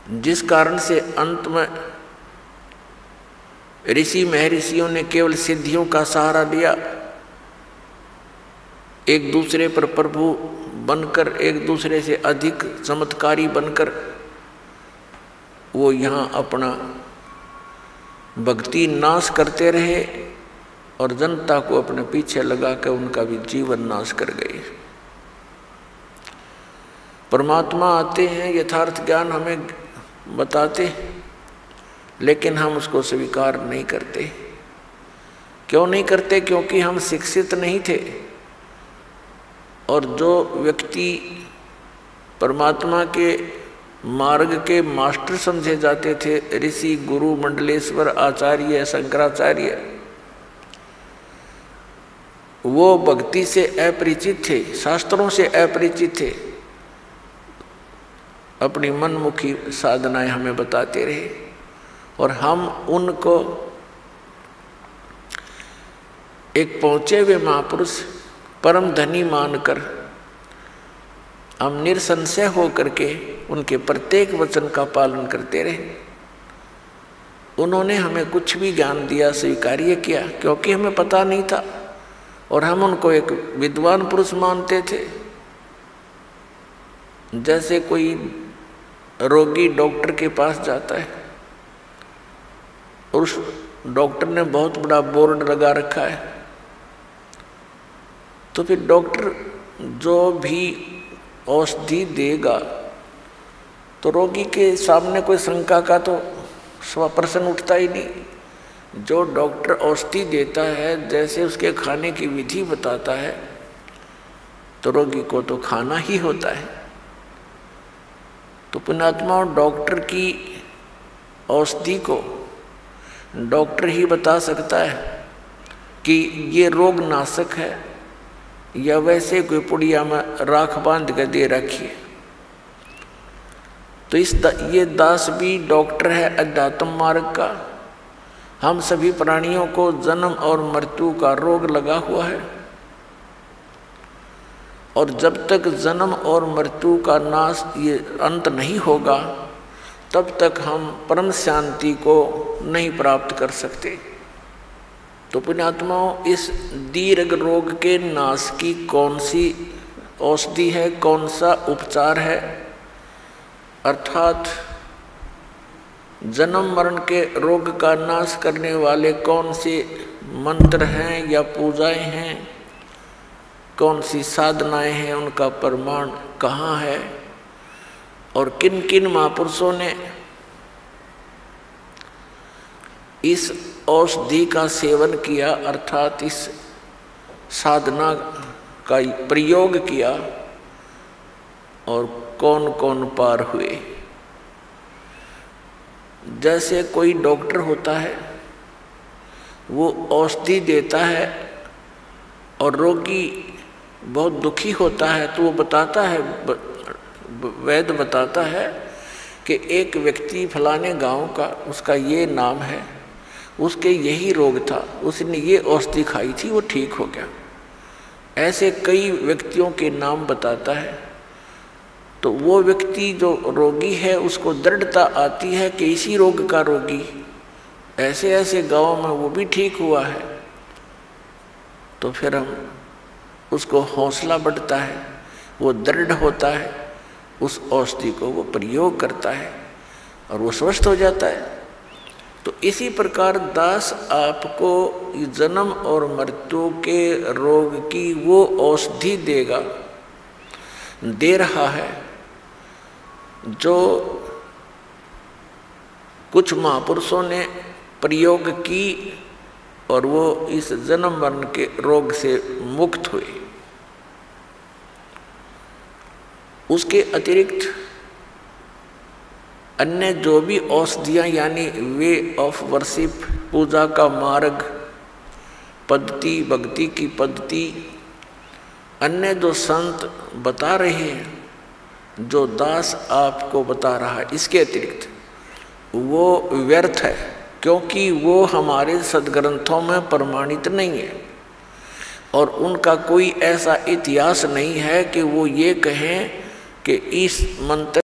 जिस कारण से अंत में ऋषि महर्षियों ने केवल सिद्धियों का सहारा लिया, एक दूसरे पर प्रभु बनकर, एक दूसरे से अधिक चमत्कारी बनकर वो यहाँ अपना भक्ति नाश करते रहे और जनता को अपने पीछे लगाकर उनका भी जीवन नाश कर गए। परमात्मा आते हैं, यथार्थ ज्ञान हमें बताते, लेकिन हम उसको स्वीकार नहीं करते। क्यों नहीं करते? क्योंकि हम शिक्षित नहीं थे। और जो व्यक्ति परमात्मा के मार्ग के मास्टर समझे जाते थे, ऋषि, गुरु, मंडलेश्वर, आचार्य, शंकराचार्य, वो भक्ति से अपरिचित थे, शास्त्रों से अपरिचित थे, अपनी मनमुखी साधनाएं हमें बताते रहे और हम उनको एक पहुंचे हुए महापुरुष, परम धनी मानकर हम निसंशय होकर के उनके प्रत्येक वचन का पालन करते रहे। उन्होंने हमें कुछ भी ज्ञान दिया, स्वीकार्य किया, क्योंकि हमें पता नहीं था और हम उनको एक विद्वान पुरुष मानते थे। जैसे कोई रोगी डॉक्टर के पास जाता है और उस डॉक्टर ने बहुत बड़ा बोर्ड लगा रखा है, तो फिर डॉक्टर जो भी औषधि देगा तो रोगी के सामने कोई शंका का तो प्रश्न उठता ही नहीं। जो डॉक्टर औषधि देता है, जैसे उसके खाने की विधि बताता है, तो रोगी को तो खाना ही होता है। तो पुण्यात्मा, डॉक्टर की औषधि को डॉक्टर ही बता सकता है कि ये रोग नाशक है या वैसे कोई पुड़िया में राख बांध कर दे रखी है। तो ये दास भी डॉक्टर है अध्यात्म मार्ग का। हम सभी प्राणियों को जन्म और मृत्यु का रोग लगा हुआ है और जब तक जन्म और मृत्यु का नाश, ये अंत नहीं होगा, तब तक हम परम शांति को नहीं प्राप्त कर सकते। तो पुण्यात्माओं, इस दीर्घ रोग के नाश की कौन सी औषधि है, कौन सा उपचार है, अर्थात जन्म मरण के रोग का नाश करने वाले कौन से मंत्र हैं या पूजाएं हैं, कौन सी साधनाएं हैं, उनका प्रमाण कहाँ है और किन किन महापुरुषों ने इस औषधि का सेवन किया, अर्थात इस साधना का प्रयोग किया और कौन कौन पार हुए। जैसे कोई डॉक्टर होता है, वो औषधि देता है और रोगी बहुत दुखी होता है, तो वो बताता है, वैद्य बताता है कि एक व्यक्ति फलाने गांव का, उसका ये नाम है, उसके यही रोग था, उसने ये औषधि खाई थी, वो ठीक हो गया। ऐसे कई व्यक्तियों के नाम बताता है। तो वो व्यक्ति जो रोगी है, उसको दृढ़ता आती है कि इसी रोग का रोगी ऐसे ऐसे गाँव में वो भी ठीक हुआ है। तो फिर हम उसको हौसला बढ़ता है, वो दृढ़ होता है, उस औषधि को वो प्रयोग करता है और वो स्वस्थ हो जाता है। तो इसी प्रकार दास आपको जन्म और मृत्यु के रोग की वो औषधि देगा, दे रहा है, जो कुछ महापुरुषों ने प्रयोग की और वो इस जन्म मरण के रोग से मुक्त हुए। उसके अतिरिक्त अन्य जो भी औषधियाँ, यानी वे ऑफ वर्शिप, पूजा का मार्ग, पद्धति, भक्ति की पद्धति, अन्य जो संत बता रहे हैं, जो दास आपको बता रहा है, इसके अतिरिक्त वो व्यर्थ है, क्योंकि वो हमारे सद्ग्रंथों में प्रमाणित नहीं है और उनका कोई ऐसा इतिहास नहीं है कि वो ये कहें कि इस मंत्र